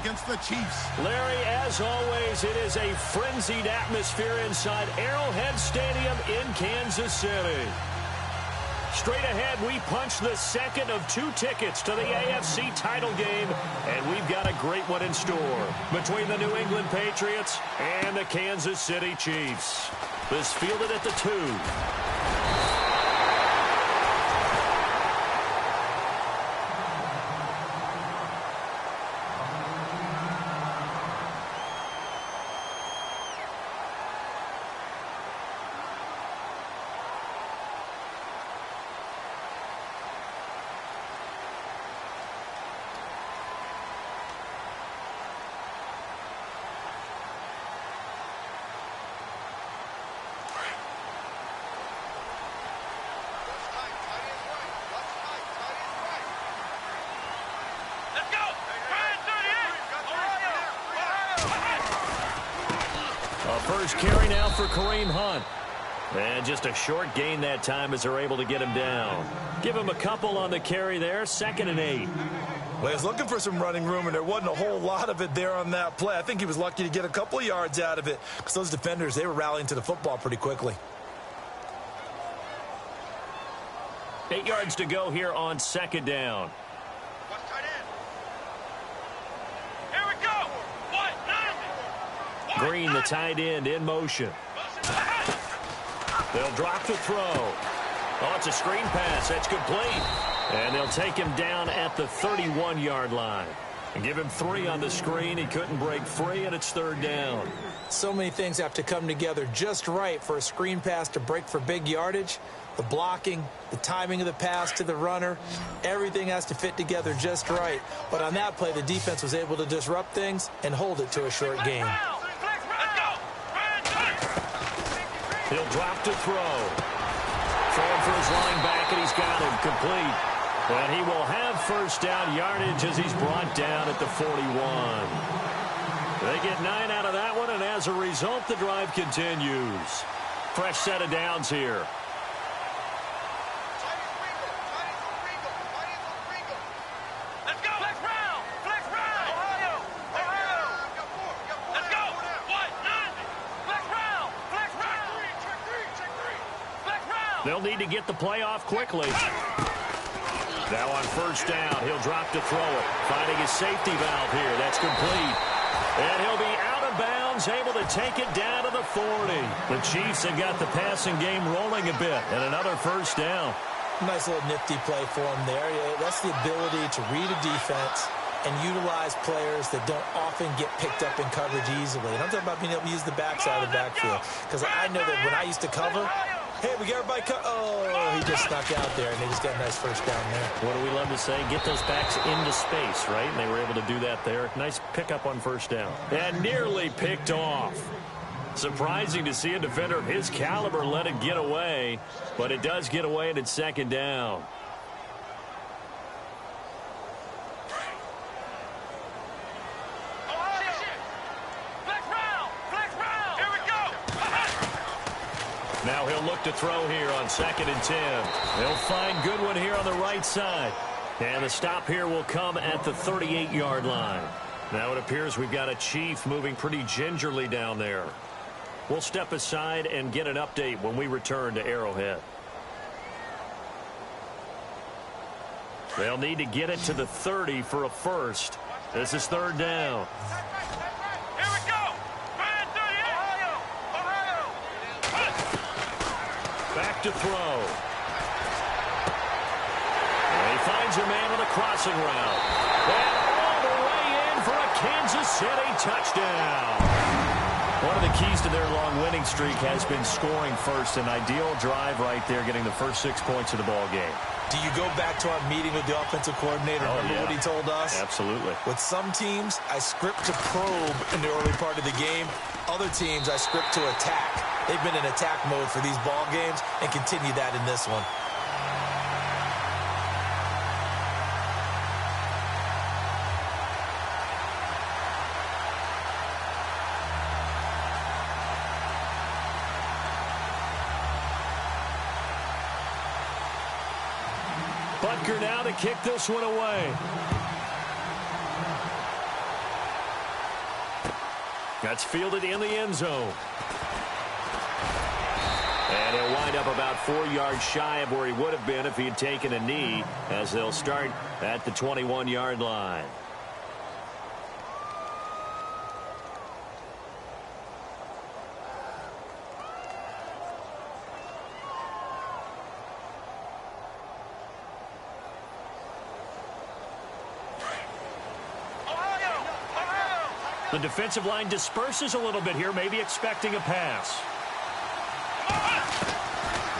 against the Chiefs. Larry, as always, it is a frenzied atmosphere inside Arrowhead Stadium in Kansas City. Straight ahead, we punch the second of 2 tickets to the AFC title game, and we've got a great one in store between the New England Patriots and the Kansas City Chiefs. This fielded at the 2. First carry now for Kareem Hunt. And just a short gain that time as they're able to get him down. Give him a couple on the carry there, 2nd and 8. Well, he was looking for some running room, and there wasn't a whole lot of it there on that play. I think he was lucky to get a couple of yards out of it because those defenders, they were rallying to the football pretty quickly. 8 yards to go here on 2nd down. Green, the tight end, in motion. They'll drop the throw. Oh, it's a screen pass. That's complete. And they'll take him down at the 31-yard line. And give him 3 on the screen. He couldn't break free, and it's 3rd down. So many things have to come together just right for a screen pass to break for big yardage. The blocking, the timing of the pass to the runner, everything has to fit together just right. But on that play, the defense was able to disrupt things and hold it to a short gain. He'll drop to throw. Throwing for his running back, and he's got him complete. And he will have 1st down yardage as he's brought down at the 41. They get 9 out of that one, and as a result, the drive continues. Fresh set of downs here. They'll need to get the play off quickly. Now on 1st down, he'll drop to throw it. Finding his safety valve here. That's complete. And he'll be out of bounds, able to take it down to the 40. The Chiefs have got the passing game rolling a bit. And another 1st down. Nice little nifty play for him there. That's the ability to read a defense and utilize players that don't often get picked up in coverage easily. And I'm talking about being able to use the backside of the backfield. Because I know that when I used to cover, hey, we got everybody oh, he just snuck out there, and they just got a nice 1st down there. What do we love to say? Get those backs into space, right? And they were able to do that there. Nice pickup on 1st down. And nearly picked off. Surprising to see a defender of his caliber let it get away, but it does get away, and it's 2nd down. Now he'll look to throw here on 2nd and 10. They'll find Goodwin here on the right side. And the stop here will come at the 38-yard line. Now it appears we've got a Chief moving pretty gingerly down there. We'll step aside and get an update when we return to Arrowhead. They'll need to get it to the 30 for a 1st. This is 3rd down. Back to throw. And he finds a man on the crossing route. And all the way in for a Kansas City touchdown. One of the keys to their long winning streak has been scoring first. An ideal drive right there, getting the first 6 points of the ball game. Do you go back to our meeting with the offensive coordinator? Remember what he told us? Absolutely. With some teams, I script to probe in the early part of the game. Other teams, I script to attack. They've been in attack mode for these ball games and continue that in this one. Butker now to kick this one away. That's fielded in the end zone. And he'll wind up about 4 yards shy of where he would have been if he had taken a knee, as they'll start at the 21-yard line. The defensive line disperses a little bit here, maybe expecting a pass.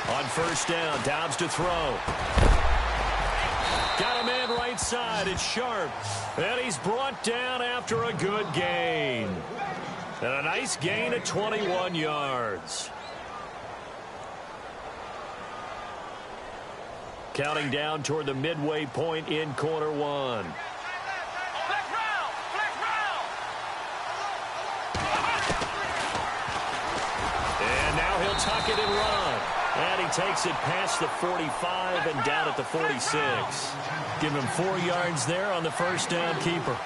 On first down, Dobbs to throw. Got a man right side. It's Sharp. And he's brought down after a good gain. And a nice gain at 21 yards. Counting down toward the midway point in quarter one. And now he'll tuck it and run. And he takes it past the 45 and down at the 46. Give him 4 yards there on the first down keeper.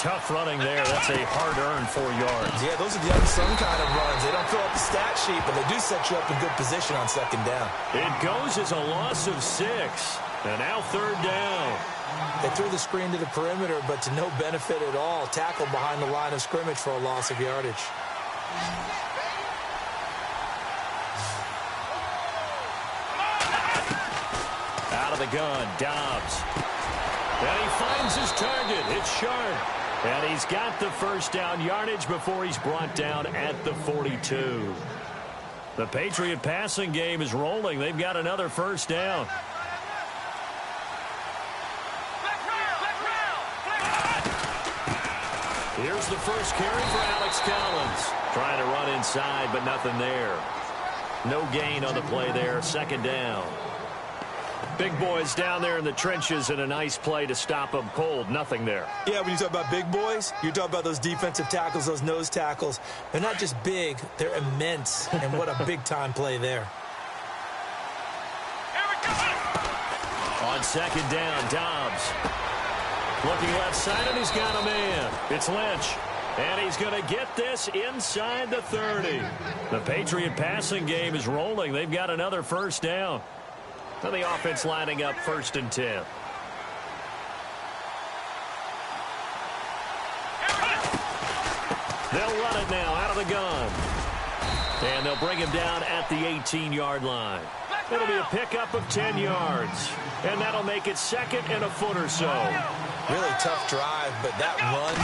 Tough running there. That's a hard-earned 4 yards. Yeah, those are the unsung kind of runs. They don't fill up the stat sheet, but they do set you up in good position on second down. It goes as a loss of 6. And now third down. They threw the screen to the perimeter, but to no benefit at all. Tackled behind the line of scrimmage for a loss of yardage. Out of the gun, Dobbs. And he finds his target. It's Sharp. And he's got the first down yardage before he's brought down at the 42. The Patriot passing game is rolling. They've got another first down. Here's the first carry for Alex Collins. Trying to run inside, but nothing there. No gain on the play there. Second down. Big boys down there in the trenches, and a nice play to stop them cold. Nothing there. Yeah, when you talk about big boys, you're talking about those defensive tackles, those nose tackles. They're not just big, they're immense. And what a big-time play there. On second down, Dobbs. Looking left side, and he's got a man. It's Lynch. And he's going to get this inside the 30. The Patriot passing game is rolling. They've got another first down. And the offense lining up 1st and 10. They'll run it now out of the gun. And they'll bring him down at the 18-yard line. It'll be a pickup of 10 yards. And that'll make it second and a foot or so. Really tough drive, but that run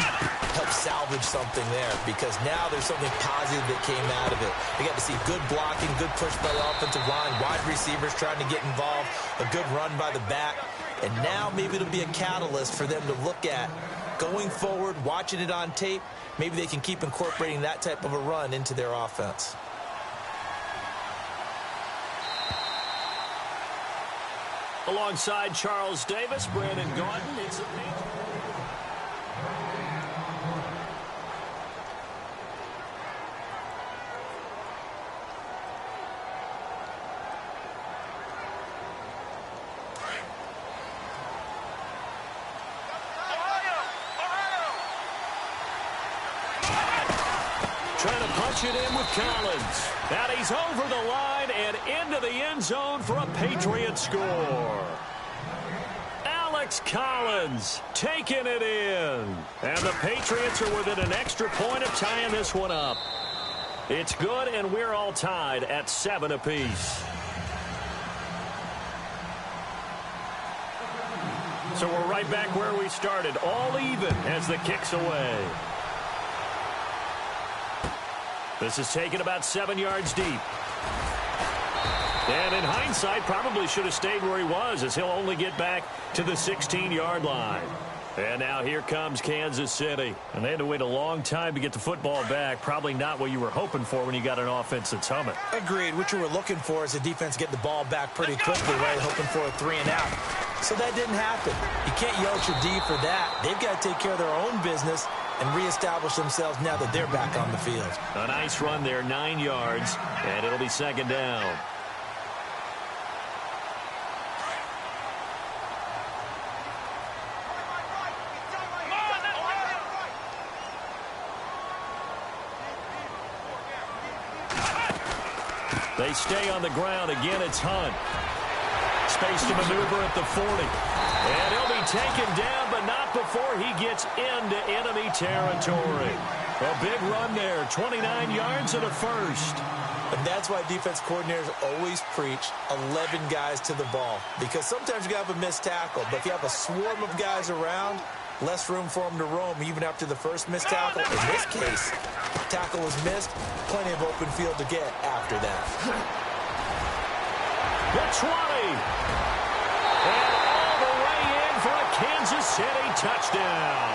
helped salvage something there, because now there's something positive that came out of it. They got to see good blocking, good push by the offensive line, wide receivers trying to get involved, a good run by the back, and now maybe it'll be a catalyst for them to look at going forward, watching it on tape. Maybe they can keep incorporating that type of a run into their offense. Alongside Charles Davis, Brandon Gordon. It's a trying to punch it in with Collins. And he's over the line and into the end zone for a Patriot score. Alex Collins taking it in. And the Patriots are within an extra point of tying this one up. It's good, and we're all tied at 7 apiece. So we're right back where we started, all even as the kick's away. This is taken about 7 yards deep. And in hindsight, probably should have stayed where he was, as he'll only get back to the 16-yard line. And now here comes Kansas City. And they had to wait a long time to get the football back. Probably not what you were hoping for when you got an offense that's humming. Agreed. What you were looking for is the defense get the ball back pretty quickly, right? Hoping for a 3 and out. So that didn't happen. You can't yell at your D for that. They've got to take care of their own business and reestablish themselves now that they're back on the field. A nice run there, 9 yards, and it'll be second down. They stay on the ground. Again, it's Hunt. Space to maneuver at the 40. And he'll be taken down, but not before he gets into enemy territory. A big run there, 29 yards and a first. And that's why defense coordinators always preach 11 guys to the ball. Because sometimes you have a missed tackle, but if you have a swarm of guys around, less room for them to roam even after the first missed tackle. In this case, tackle was missed, plenty of open field to get after that. The 20. And all the way in for a Kansas City touchdown.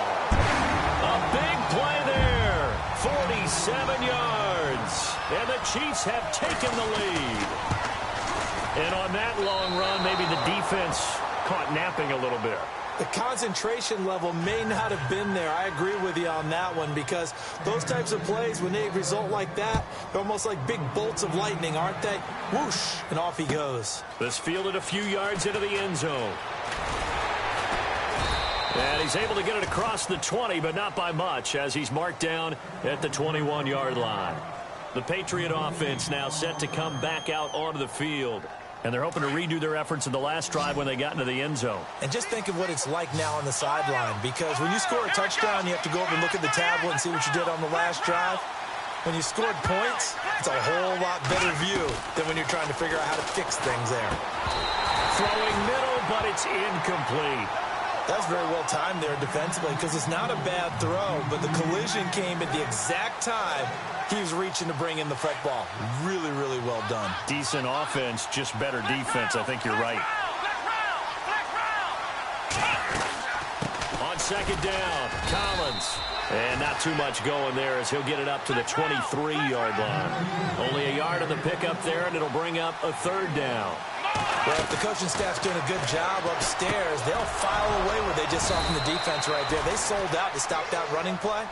A big play there. 47 yards. And the Chiefs have taken the lead. And on that long run, maybe the defense caught napping a little bit. The concentration level may not have been there. I agree with you on that one because those types of plays, when they result like that, they're almost like big bolts of lightning, aren't they? Whoosh, and off he goes. This fielded a few yards into the end zone. And he's able to get it across the 20, but not by much as he's marked down at the 21-yard line. The Patriot offense now set to come back out onto the field. And they're hoping to redo their efforts in the last drive when they got into the end zone. And just think of what it's like now on the sideline, because when you score a touchdown, you have to go over and look at the tablet and see what you did on the last drive. When you scored points, it's a whole lot better view than when you're trying to figure out how to fix things there. Throwing middle, but it's incomplete. That's very well timed there defensively because it's not a bad throw, but the collision came at the exact time he was reaching to bring in the football. Really, really well done. Decent offense, just better defense. I think you're right. On second down, Collins. And not too much going there as he'll get it up to the 23-yard line. Only a yard on the pickup there, and it'll bring up a third down. Well, if the coaching staff's doing a good job upstairs, they'll file away what they just saw from the defense right there. They sold out to stop that running play.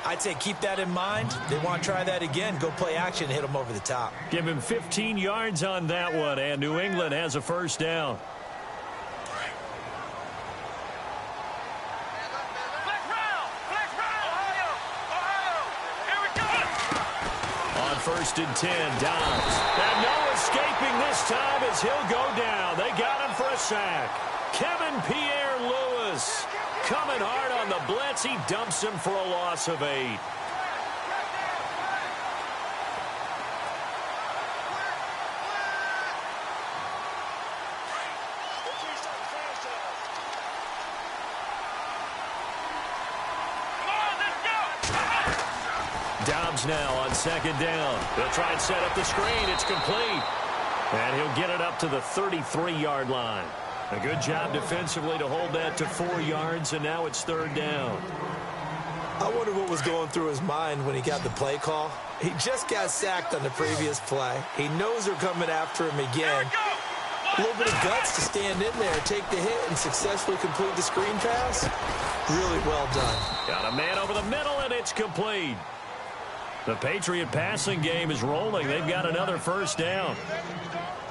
I'd say keep that in mind. They want to try that again. Go play action and hit them over the top. Give him 15 yards on that one, and New England has a first down. On first and 10, Dobbs. And no escaping this time as he'll go down. They got him for a sack. Kevin Pierre-Louis coming hard on the blitz. He dumps him for a loss of 8. Dobbs now on second down. They'll try and set up the screen. It's complete. And he'll get it up to the 33-yard line. A good job defensively to hold that to 4 yards, and now it's third down. I wonder what was going through his mind when he got the play call. He just got sacked on the previous play. He knows they're coming after him again. A little bit of guts to stand in there, take the hit, and successfully complete the screen pass. Really well done. Got a man over the middle, and it's complete. The Patriot passing game is rolling. They've got another first down.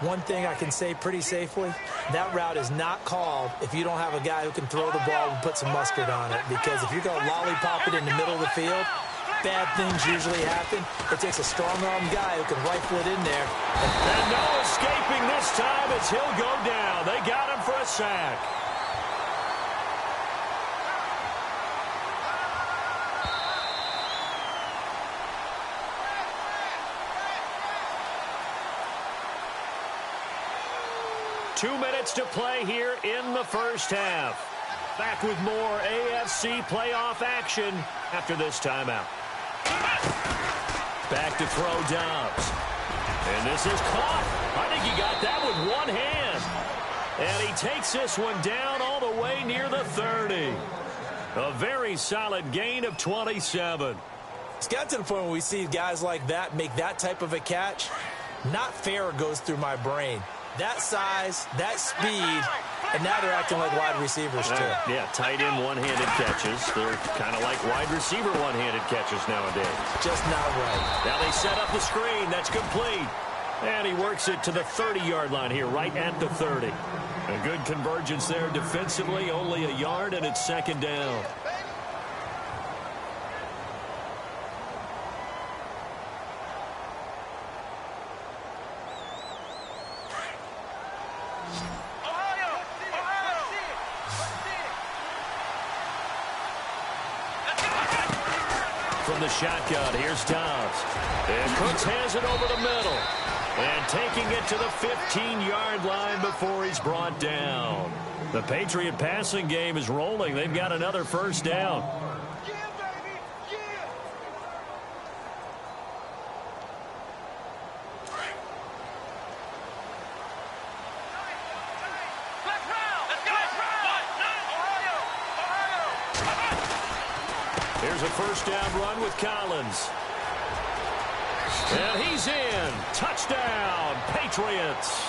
One thing I can say pretty safely, that route is not called if you don't have a guy who can throw the ball and put some mustard on it. Because if you're going to lollipop it in the middle of the field, bad things usually happen. It takes a strong-armed guy who can rifle it in there. And no escaping this time as he'll go down. They got him for a sack. Two minutes to play here in the first half. Back with more AFC playoff action after this timeout. Back to throw Dobbs. And this is caught. I think he got that with one hand. And he takes this one down all the way near the 30. A very solid gain of 27. It's got to the point where we see guys like that make that type of a catch. Not fair goes through my brain. That size, that speed, and now they're acting like wide receivers, too. Yeah, tight end one-handed catches. They're kind of like wide receiver one-handed catches nowadays. Just not right. Now they set up the screen. That's complete. And he works it to the 30-yard line here, right at the 30. A good convergence there defensively, only a yard, and it's second down. from the shotgun. Here's Dobbs. And Cooks has it over the middle. And taking it to the 15-yard line before he's brought down. The Patriot passing game is rolling. They've got another first down. Here's a first down run with Collins. And he's in. Touchdown, Patriots.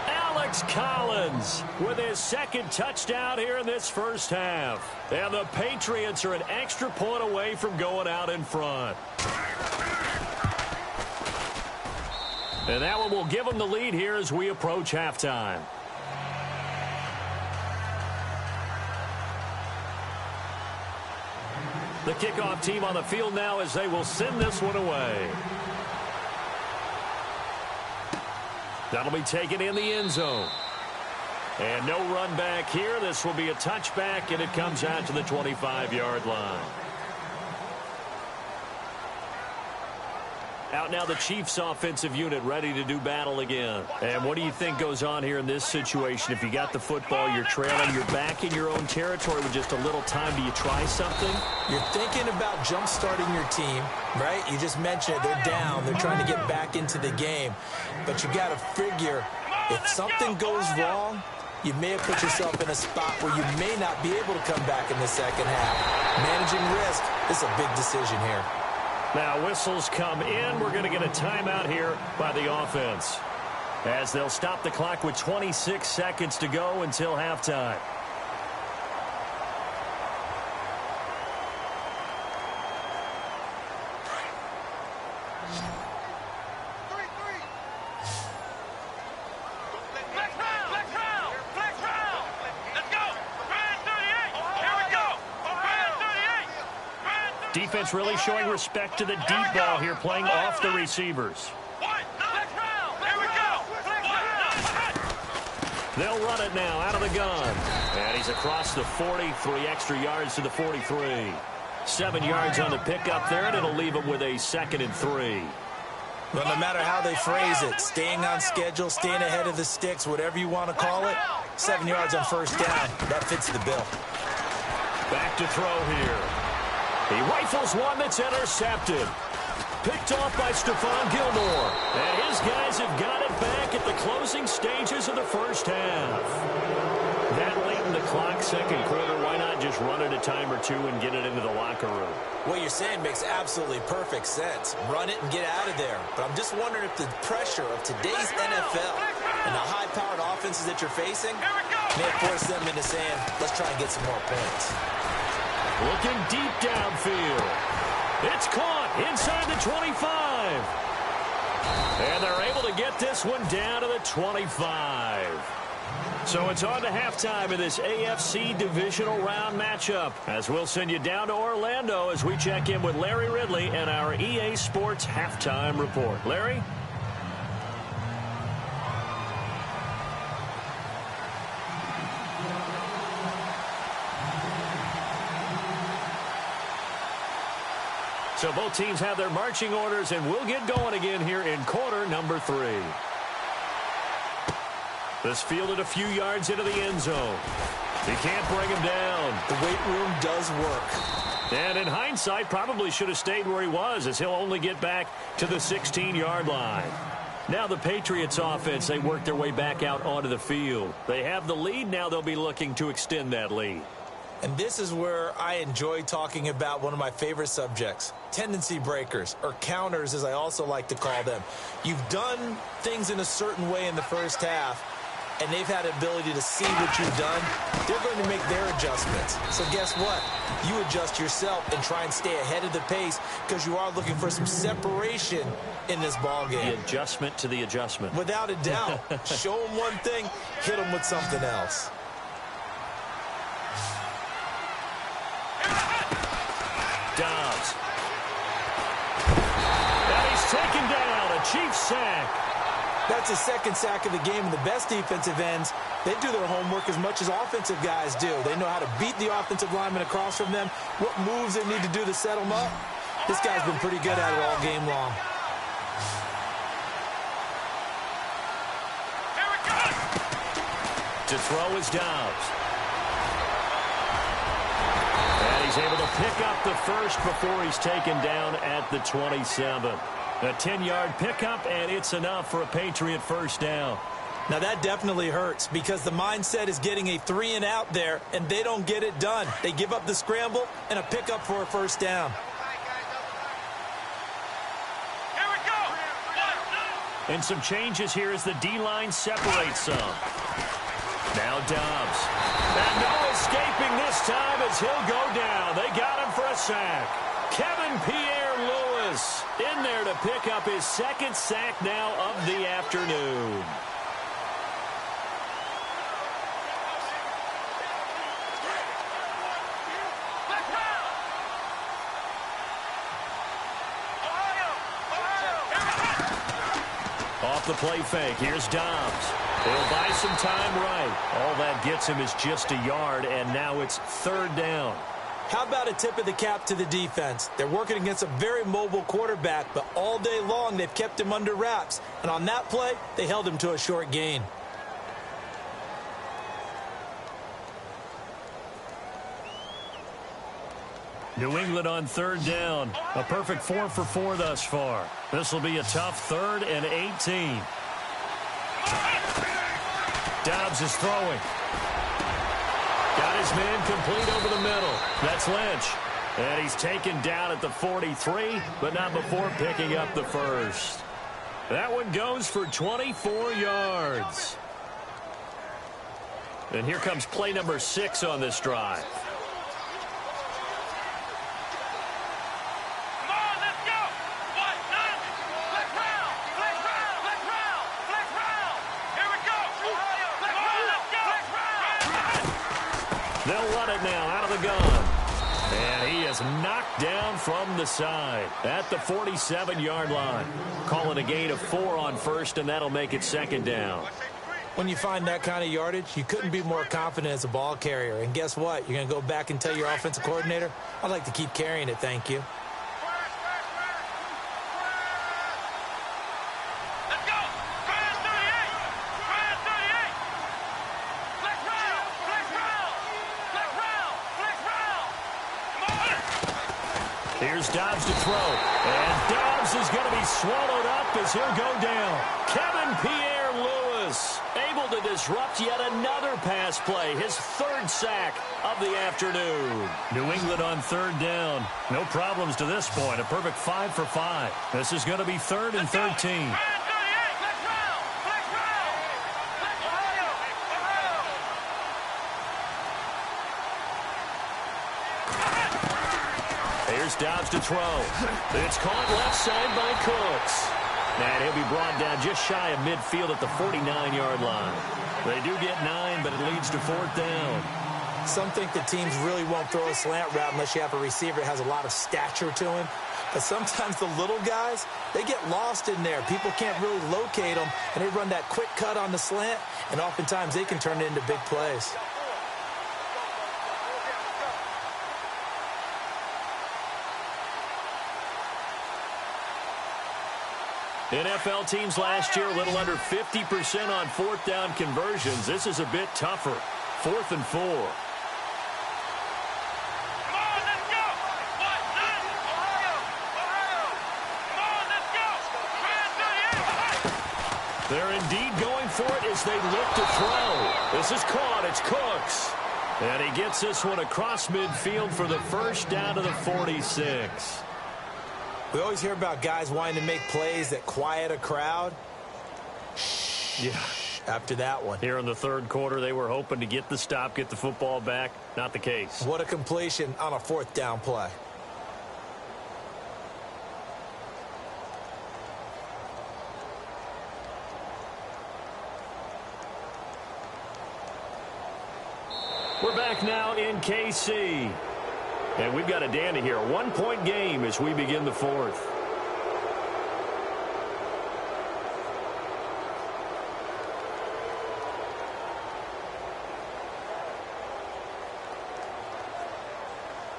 Alex Collins with his second touchdown here in this first half. And the Patriots are an extra point away from going out in front. And that one will give them the lead here as we approach halftime. The kickoff team on the field now as they will send this one away. That'll be taken in the end zone. And no run back here. This will be a touchback, and it comes out to the 25-yard line. Out now the Chiefs offensive unit ready to do battle again. And what do you think goes on here in this situation? If you got the football, you're trailing, you're back in your own territory with just a little time. Do you try something? You're thinking about jump-starting your team, right? You just mentioned it. They're down. They're trying to get back into the game. But you got to figure if something goes wrong, you may have put yourself in a spot where you may not be able to come back in the second half. Managing risk is a big decision here. Now whistles come in. We're going to get a timeout here by the offense, as they'll stop the clock with 26 seconds to go until halftime. Defense really showing respect to the deep ball here, playing off the receivers. They'll run it now out of the gun. And he's across the 40, 3 extra yards to the 43. 7 yards on the pickup there, and it'll leave him with a 2nd and 3. Well, no matter how they phrase it, staying on schedule, staying ahead of the sticks, whatever you want to call it, 7 yards on first down. That fits the bill. Back to throw here. He rifles one that's intercepted. Picked off by Stephon Gilmore. And his guys have got it back at the closing stages of the first half. That late in the clock, second quarter, why not just run it a time or two and get it into the locker room? What you're saying makes absolutely perfect sense. Run it and get out of there. But I'm just wondering if the pressure of today's NFL and the high-powered offenses that you're facing may have forced them into saying, let's try and get some more points. Looking deep downfield. It's caught inside the 25. And they're able to get this one down to the 25. So it's on to halftime in this AFC divisional round matchup, as we'll send you down to Orlando as we check in with Larry Ridley and our EA Sports halftime report. Larry? So both teams have their marching orders, and we'll get going again here in quarter number 3. This fielded a few yards into the end zone. He can't bring him down. The weight room does work. And in hindsight, probably should have stayed where he was, as he'll only get back to the 16-yard line. Now the Patriots offense, they work their way back out onto the field. They have the lead. Now they'll be looking to extend that lead. And this is where I enjoy talking about one of my favorite subjects, tendency breakers, or counters as I also like to call them. You've done things in a certain way in the first half, and they've had the ability to see what you've done. They're going to make their adjustments. So guess what? You adjust yourself and try and stay ahead of the pace, because you are looking for some separation in this ballgame. The adjustment to the adjustment. Without a doubt. Show them one thing, hit them with something else. Dobbs. And he's taken down. A Chiefs sack. That's a second sack of the game, and the best defensive ends, they do their homework as much as offensive guys do. They know how to beat the offensive lineman across from them, what moves they need to do to set them up. This guy's been pretty good at it all game long. To throw is Dobbs. And he's able to pick up the first before he's taken down at the 27. A 10-yard pickup, and it's enough for a Patriot first down. Now, that definitely hurts because the mindset is getting a 3-and-out there, and they don't get it done. They give up the scramble and a pickup for a first down. And some changes here as the D-line separates some. Now Dobbs. And no escaping this time as he'll go down. They got him for a sack. Kevin Pierre-Louis in there to pick up his second sack now of the afternoon. Off the play fake, here's Dobbs. He'll buy some time right. All that gets him is just a yard, and now it's third down. How about a tip of the cap to the defense? They're working against a very mobile quarterback, but all day long they've kept him under wraps. And on that play, they held him to a short gain. New England on third down. A perfect 4 for 4 thus far. This will be a tough 3rd and 18. Dobbs is throwing. Got his man complete over the middle. That's Lynch. And he's taken down at the 43, but not before picking up the first. That one goes for 24 yards. And here comes play number 6 on this drive. They'll run it now out of the gun. And he is knocked down from the side at the 47-yard line. Call it a gain of 4 on first, and that'll make it second down. When you find that kind of yardage, you couldn't be more confident as a ball carrier. And guess what? You're going to go back and tell your offensive coordinator, I'd like to keep carrying it, thank you. Here's Dobbs to throw. And Dobbs is going to be swallowed up as he'll go down. Kevin Pierre-Louis able to disrupt yet another pass play. His 3rd sack of the afternoon. New England on third down. No problems to this point. A perfect 5 for 5. This is going to be 3rd and 13. Here's Dobbs to throw. It's caught left side by Cooks. And he'll be brought down just shy of midfield at the 49-yard line. They do get 9, but it leads to 4th down. Some think the teams really won't throw a slant route unless you have a receiver that has a lot of stature to him. But sometimes the little guys, they get lost in there. People can't really locate them, and they run that quick cut on the slant, and oftentimes they can turn it into big plays. NFL teams last year a little under 50% on 4th down conversions. This is a bit tougher. 4th and 4. They're indeed going for it as they look to throw. This is caught. It's Cooks. And he gets this one across midfield for the first down to the 46. We always hear about guys wanting to make plays that quiet a crowd. Yeah. After that one. Here in the 3rd quarter, they were hoping to get the stop, get the football back. Not the case. What a completion on a 4th down play. We're back now in KC. And we've got a dandy here. A 1-point game as we begin the 4th.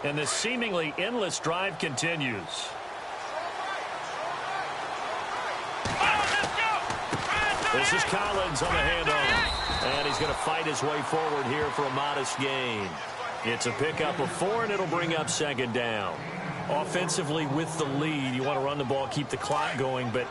And this seemingly endless drive continues. This is Collins on the handoff. And he's going to fight his way forward here for a modest gain. It's a pickup of 4, and it'll bring up second down. Offensively, with the lead, you want to run the ball, keep the clock going, but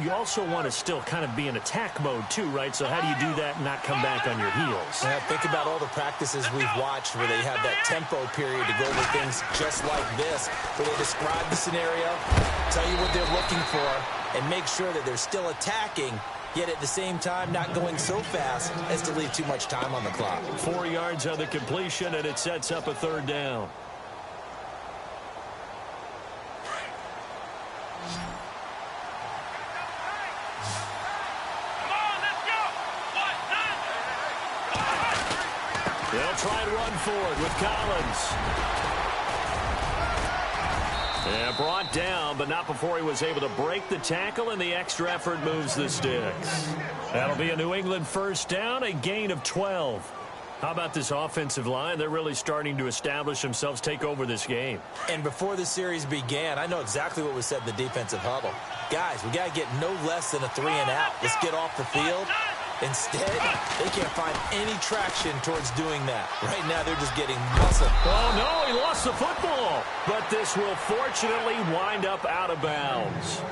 you also want to still kind of be in attack mode too, right? So how do you do that and not come back on your heels? Yeah, think about all the practices we've watched where they have that tempo period to go over things just like this, where they describe the scenario, tell you what they're looking for, and make sure that they're still attacking, yet at the same time not going so fast as to leave too much time on the clock. 4 yards on the completion, and it sets up a third down. They'll try and run for it with Collins. Yeah, brought down, but not before he was able to break the tackle, and the extra effort moves the sticks. That'll be a New England first down, a gain of 12. How about this offensive line? They're really starting to establish themselves, take over this game. And before the series began, I know exactly what was said in the defensive huddle. Guys, we got to get no less than a 3 and out. Let's get off the field. Instead, they can't find any traction towards doing that. Right now, they're just getting muscled. Oh, no, he lost the football. But this will fortunately wind up out of bounds.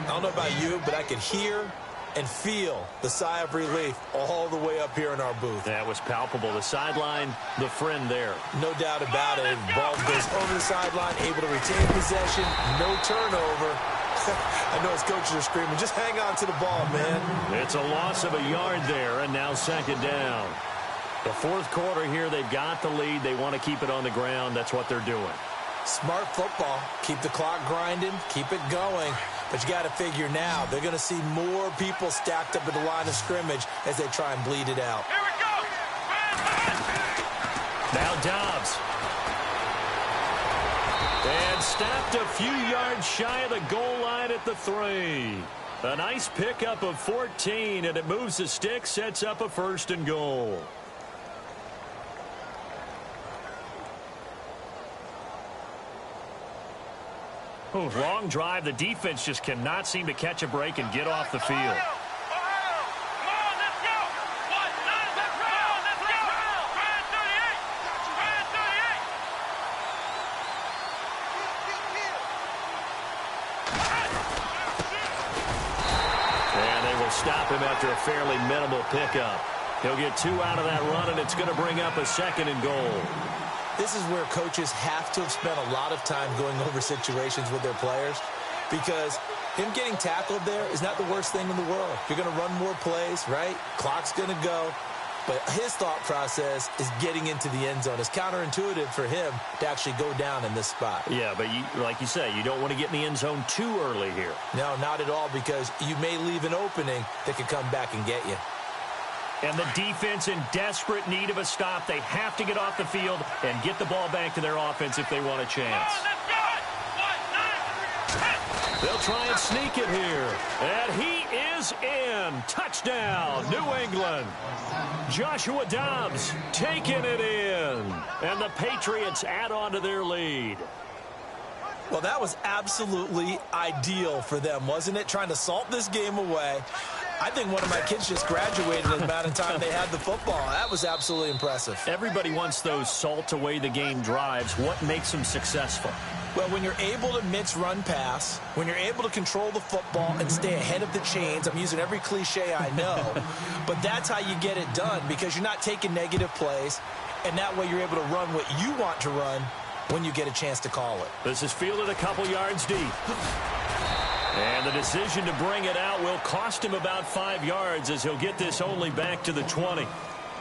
I don't know about you, but I could hear and feel the sigh of relief all the way up here in our booth. That was palpable. The sideline, the friend there. No doubt about it. Ball goes over the sideline, able to retain possession, no turnover. I know his coaches are screaming, just hang on to the ball, man. It's a loss of a yard there, and now second down. The fourth quarter here, they've got the lead. They want to keep it on the ground. That's what they're doing. Smart football. Keep the clock grinding, keep it going. But you got to figure now, they're going to see more people stacked up at the line of scrimmage as they try and bleed it out. Here we go. Now Dobbs. And stopped a few yards shy of the goal line at the 3. A nice pickup of 14, and it moves the stick, sets up a first and goal. Oh, long drive. The defense just cannot seem to catch a break and get off the field. Stop him after a fairly minimal pickup. He'll get 2 out of that run, and it's going to bring up a second and goal. This is where coaches have to have spent a lot of time going over situations with their players, because him getting tackled there is not the worst thing in the world. You're going to run more plays, right? Clock's going to go. But his thought process is getting into the end zone. It's counterintuitive for him to actually go down in this spot. Yeah, but like you say, you don't want to get in the end zone too early here. No, not at all, because you may leave an opening that could come back and get you. And the defense in desperate need of a stop. They have to get off the field and get the ball back to their offense if they want a chance. They'll try and sneak it here. And he is in. Touchdown, New England. Joshua Dobbs taking it in. And the Patriots add on to their lead. Well, that was absolutely ideal for them, wasn't it? Trying to salt this game away. I think one of my kids just graduated in the amount of time they had the football. That was absolutely impressive. Everybody wants those salt away the game drives. What makes them successful? Well, when you're able to mix run pass, when you're able to control the football and stay ahead of the chains, I'm using every cliche I know, but that's how you get it done, because you're not taking negative plays, and that way you're able to run what you want to run when you get a chance to call it. This is fielded a couple yards deep. And the decision to bring it out will cost him about 5 yards, as he'll get this only back to the 20.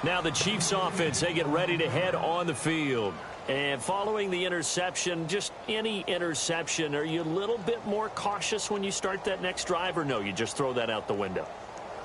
Now the Chiefs offense, they get ready to head on the field. And following the interception, just any interception, are you a little bit more cautious when you start that next drive, or no, you just throw that out the window?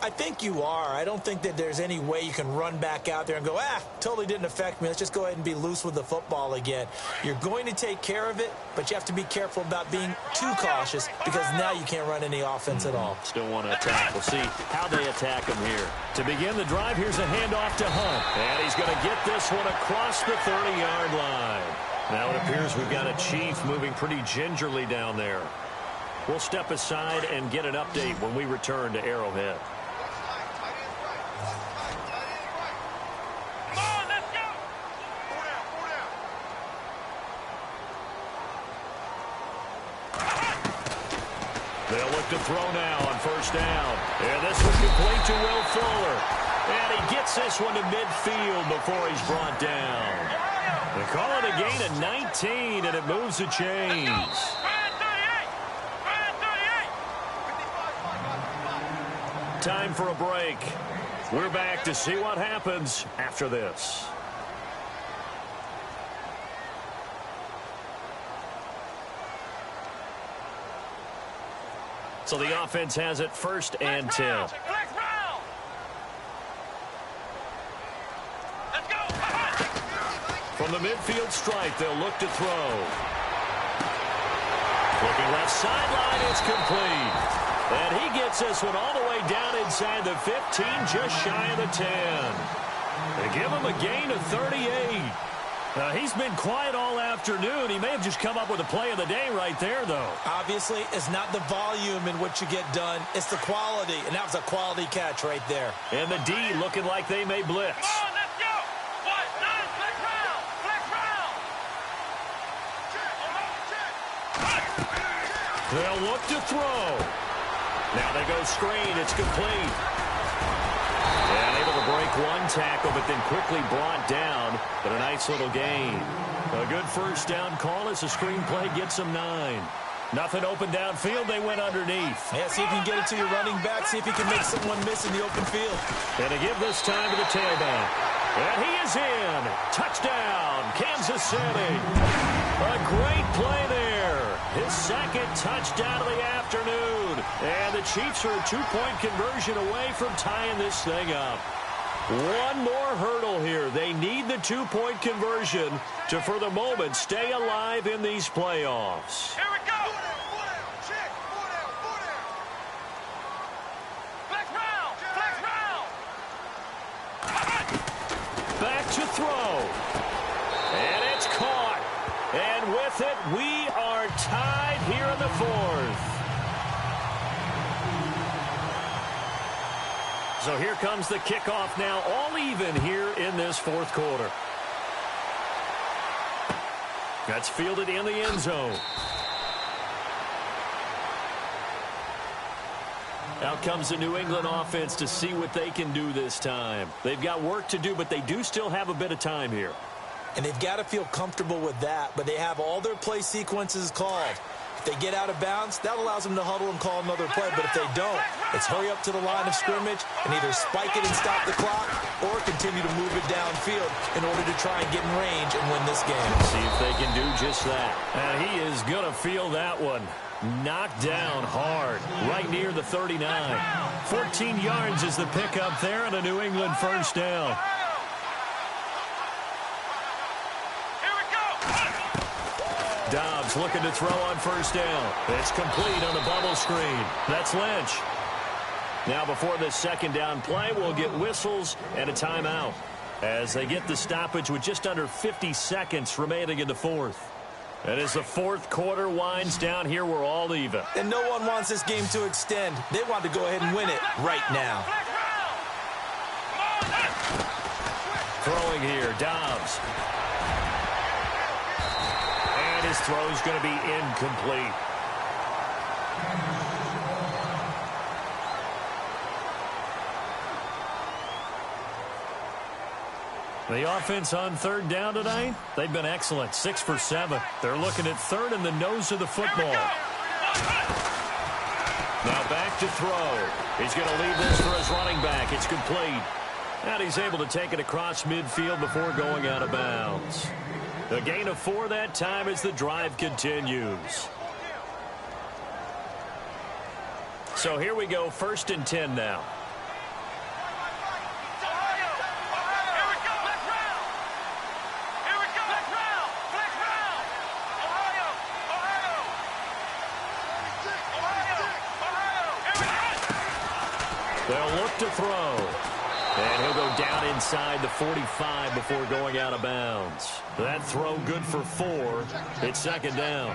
I think you are. I don't think that there's any way you can run back out there and go, totally didn't affect me. Let's just go ahead and be loose with the football again. You're going to take care of it, but you have to be careful about being too cautious, because now you can't run any offense at all. Still want to attack. We'll see how they attack him here. To begin the drive, here's a handoff to Hunt. And he's going to get this one across the 30-yard line. Now it appears we've got a Chief moving pretty gingerly down there. We'll step aside and get an update when we return to Arrowhead. They'll look to throw now on first down. And this one complete to Will Fuller. And he gets this one to midfield before he's brought down. They call it a gain of 19, and it moves the chains. Time for a break. We're back to see what happens after this. So the offense has it 1st and 10. From the midfield stripe, they'll look to throw. Looking left sideline, it's complete. And he gets this one all the way down inside the 15, just shy of the 10. They give him a gain of 38. He's been quiet all afternoon. He may have just come up with a play of the day right there, though. Obviously, it's not the volume in what you get done. It's the quality, and that was a quality catch right there. And the D looking like they may blitz. Come on, let's go. 1, 9, flex round. They'll look to throw. Now they go screen. It's complete. And able to break one tackle, but then quickly brought down. But a nice little gain. A good first down call as the screen play gets them 9. Nothing open downfield. They went underneath. Yeah, see if you can get it to your running back. See if you can make someone miss in the open field. And to give this time to the tailback. And he is in. Touchdown, Kansas City. A great play there. His 2nd touchdown of the afternoon. And the Chiefs are a 2-point conversion away from tying this thing up. One more hurdle here. They need the 2-point conversion to, for the moment, stay alive in these playoffs. Here we go. Flex round. Back to throw. And it's caught. And with it, we are tied here in the 4th. So here comes the kickoff now, all even here in this 4th quarter. That's fielded in the end zone. Out comes the New England offense to see what they can do this time. They've got work to do, but they do still have a bit of time here. And they've got to feel comfortable with that, but they have all their play sequences called. If they get out of bounds, that allows them to huddle and call another play. But if they don't, it's hurry up to the line of scrimmage and either spike it and stop the clock or continue to move it downfield in order to try and get in range and win this game. See if they can do just that. And he is going to feel that one. Knocked down hard, right near the 39. 14 yards is the pickup there and a New England first down. Dobbs looking to throw on first down. It's complete on the bubble screen. That's Lynch. Now before this 2nd down play, we'll get whistles and a timeout as they get the stoppage with just under 50 seconds remaining in the 4th. And as the 4th quarter winds down here, we're all even. And no one wants this game to extend. They want to go ahead and win it right now. Throwing here, Dobbs. And his throw's going to be incomplete. The offense on 3rd down tonight, they've been excellent, 6 for 7. They're looking at 3rd in the nose of the football. Now back to throw. He's going to leave this for his running back. It's complete. And he's able to take it across midfield before going out of bounds. A gain of 4 that time as the drive continues. So here we go, 1st and 10 now. They'll look to throw. And he'll go down inside the 45 before going out of bounds. That throw good for 4. It's second down.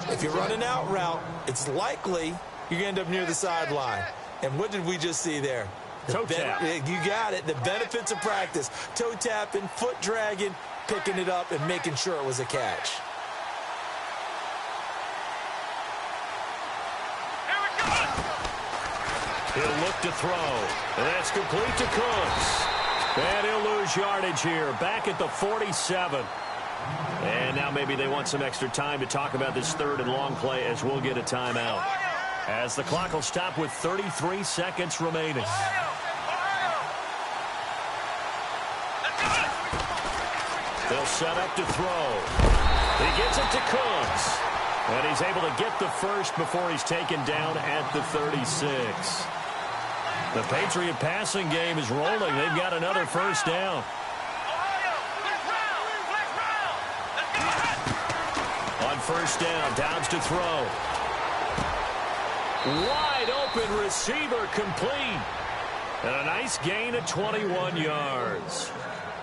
If you're running out route, it's likely you're going to end up near the sideline. And what did we just see there? Toe tap. You got it. The benefits of practice. Toe tapping, foot dragging, picking it up, and making sure it was a catch. He'll look to throw. And that's complete to Cooks. And he'll lose yardage here. Back at the 47. And now maybe they want some extra time to talk about this third and long play as we'll get a timeout. As the clock will stop with 33 seconds remaining. They'll set up to throw. He gets it to Cooks. And he's able to get the first before he's taken down at the 36. The Patriot passing game is rolling. They've got another first down. On first down, Downs to throw. Wide open receiver complete. And a nice gain of 21 yards.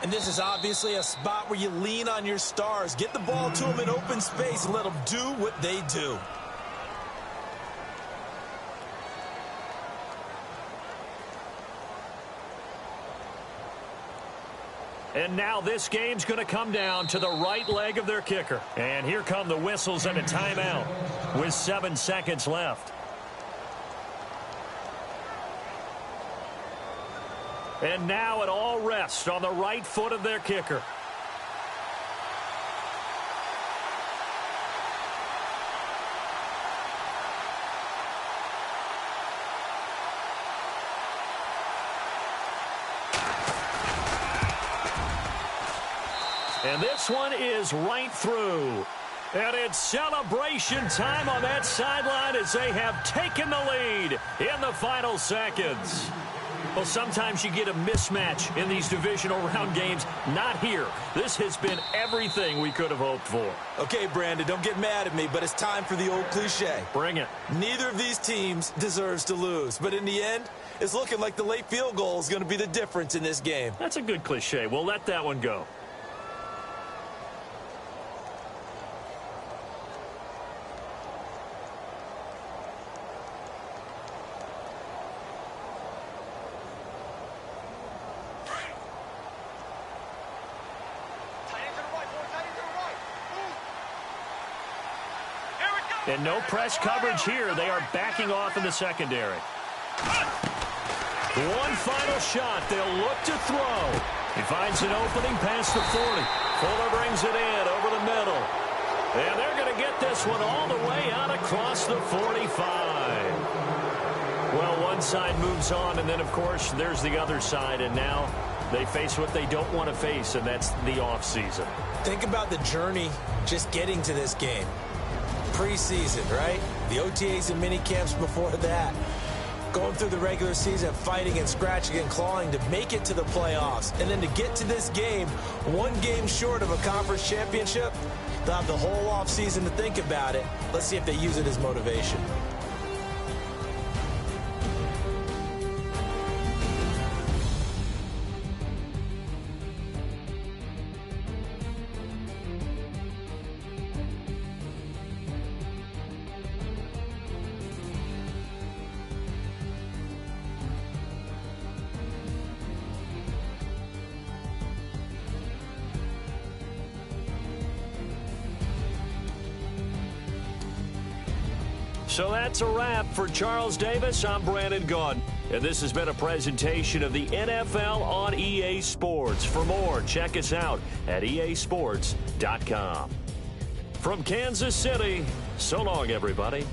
And this is obviously a spot where you lean on your stars. Get the ball to them in open space and let them do what they do. And now this game's going to come down to the right leg of their kicker. And here come the whistles and a timeout with 7 seconds left. And now it all rests on the right foot of their kicker. And this one is right through. And it's celebration time on that sideline as they have taken the lead in the final seconds. Well, sometimes you get a mismatch in these divisional round games. Not here. This has been everything we could have hoped for. Okay, Brandon, don't get mad at me, but it's time for the old cliche. Bring it. Neither of these teams deserves to lose. But in the end, it's looking like the late field goal is going to be the difference in this game. That's a good cliche. We'll let that one go. And no press coverage here. They are backing off in the secondary. One final shot. They'll look to throw. He finds an opening past the 40. Fuller brings it in over the middle. And they're going to get this one all the way out across the 45. Well, one side moves on, and then, of course, there's the other side. And now they face what they don't want to face, and that's the offseason. Think about the journey just getting to this game. Preseason, right? The OTAs and mini camps before that. Going through the regular season, fighting and scratching and clawing to make it to the playoffs. And then to get to this game, one game short of a conference championship, they'll have the whole offseason to think about it. Let's see if they use it as motivation. So that's a wrap for Charles Davis. I'm Brandon Gaudin. And this has been a presentation of the NFL on EA Sports. For more, check us out at easports.com. From Kansas City, so long, everybody.